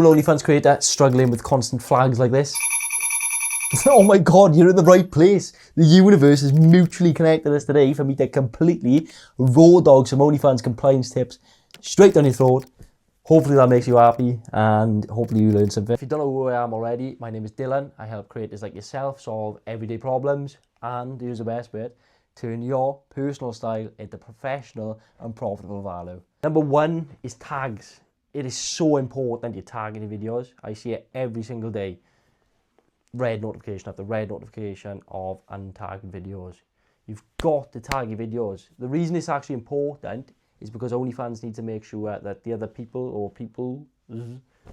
an OnlyFans creator struggling with constant flags like this? Oh my god, you're in the right place. The universe has mutually connected us today for me to completely raw dog some OnlyFans compliance tips straight down your throat. Hopefully that makes you happy and hopefully you learn something. If you don't know who I am already, my name is Dylan. I help creators like yourself solve everyday problems and, here's the best bit, turn your personal style into professional and profitable value. Number one is tags. It is so important you tag in your videos. I see it every single day. Red notification after red notification of untagged videos. You've got to tag your videos. The reason it's actually important is because OnlyFans need to make sure that the other people, or people,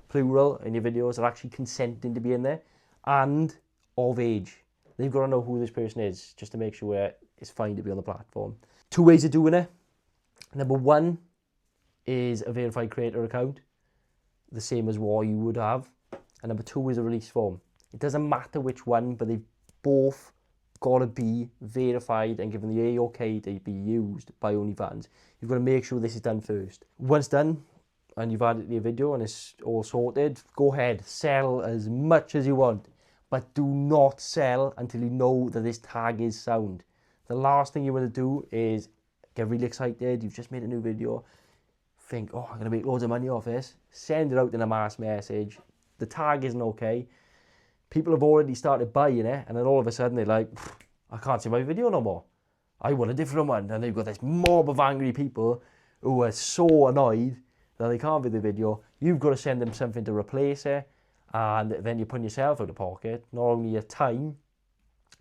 plural, in your videos are actually consenting to be in there and of age. They've got to know who this person is just to make sure it's fine to be on the platform. Two ways of doing it. Number one is a verified creator account, the same as what you would have. And number two is a release form. It doesn't matter which one, but they've both got to be verified and given the A-OK to be used by OnlyFans. You've got to make sure this is done first. Once done, and you've added it to your video and it's all sorted, go ahead, sell as much as you want, but do not sell until you know that this tag is sound. The last thing you want to do is get really excited, you've just made a new video, think, oh, I'm going to make loads of money off this, send it out in a mass message, the tag isn't okay, people have already started buying it, and then all of a sudden they're like, I can't see my video no more. I want a different one. And they've got this mob of angry people who are so annoyed that they can't view the video. You've got to send them something to replace it, and then you're putting yourself out of pocket, not only your time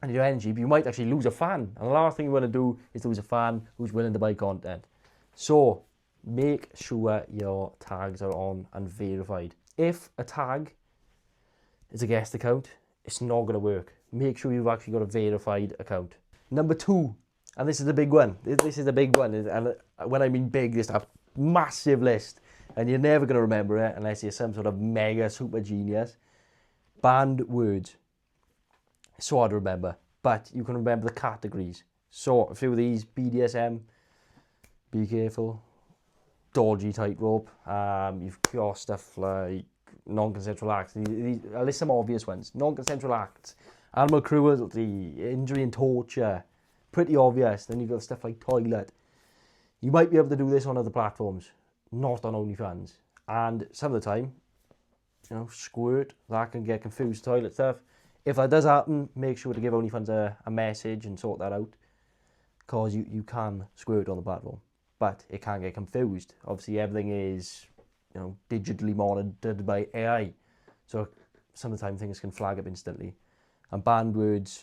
and your energy, but you might actually lose a fan. And the last thing you want to do is lose a fan who's willing to buy content. So make sure your tags are on and verified. If a tag is a guest account, it's not going to work. Make sure you've actually got a verified account. Number two, and this is the big one. This is the big one. And when I mean big, this is a massive list. And you're never going to remember it unless you're some sort of mega super genius. Banned words. It's so hard to remember. But you can remember the categories. So a few of these: BDSM, be careful, dodgy tightrope. You've got stuff like non-consensual acts. I'll list some obvious ones. Non-consensual acts, animal cruelty, injury and torture. Pretty obvious. Then you've got stuff like toilet. You might be able to do this on other platforms, not on OnlyFans. And some of the time, you know, squirt, that can get confused, toilet stuff. If that does happen, make sure to give OnlyFans a message and sort that out, because you can squirt on the platform, but it can get confused. Obviously, everything is, you know, digitally monitored by AI, so some of the time things can flag up instantly. And banned words,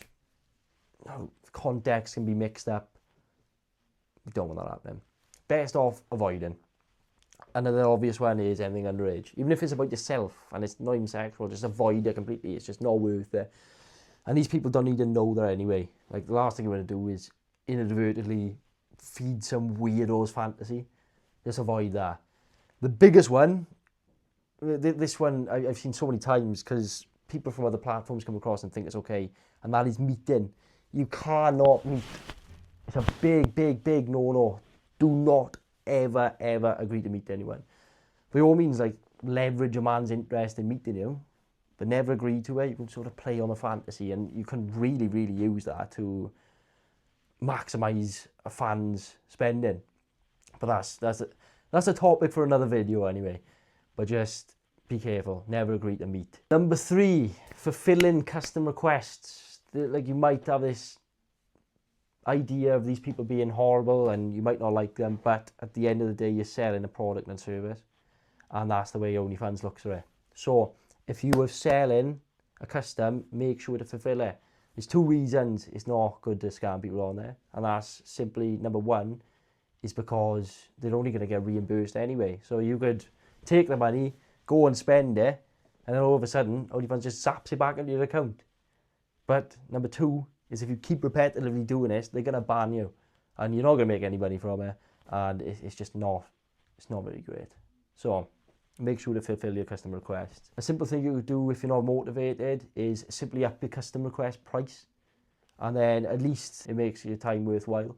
you know, context can be mixed up. We don't want that happening. Best off avoiding. Another obvious one is anything underage. Even if it's about yourself and it's not even sexual, just avoid it completely. It's just not worth it. And these people don't need to know that anyway. Like, the last thing you want to do is inadvertently feed some weirdo's fantasy. Just avoid that. The biggest one, this one I've seen so many times because people from other platforms come across and think it's okay, and that is meeting. You cannot meet. It's a big, big, big no-no. Do not ever, ever agree to meet anyone. By all means, like, leverage a man's interest in meeting you, but never agree to it. You can sort of play on a fantasy, and you can really, really use that to maximise a fan's spending. But that's a topic for another video anyway. But just be careful. Never agree to meet. Number three, fulfilling custom requests. Like, you might have this idea of these people being horrible and you might not like them, but at the end of the day, you're selling a product and service. And that's the way OnlyFans looks at it. So if you are selling a custom, make sure to fulfill it. There's two reasons it's not good to scam people on there. And that's simply, number one, is because they're only going to get reimbursed anyway. So you could take the money, go and spend it, and then all of a sudden, OnlyFans just zaps it back into your account. But number two is if you keep repetitively doing this, they're going to ban you. And you're not going to make any money from it. And it's just not, it's not very great. So make sure to fulfill your custom requests. A simple thing you could do if you're not motivated is simply up your custom request price. And then at least it makes your time worthwhile.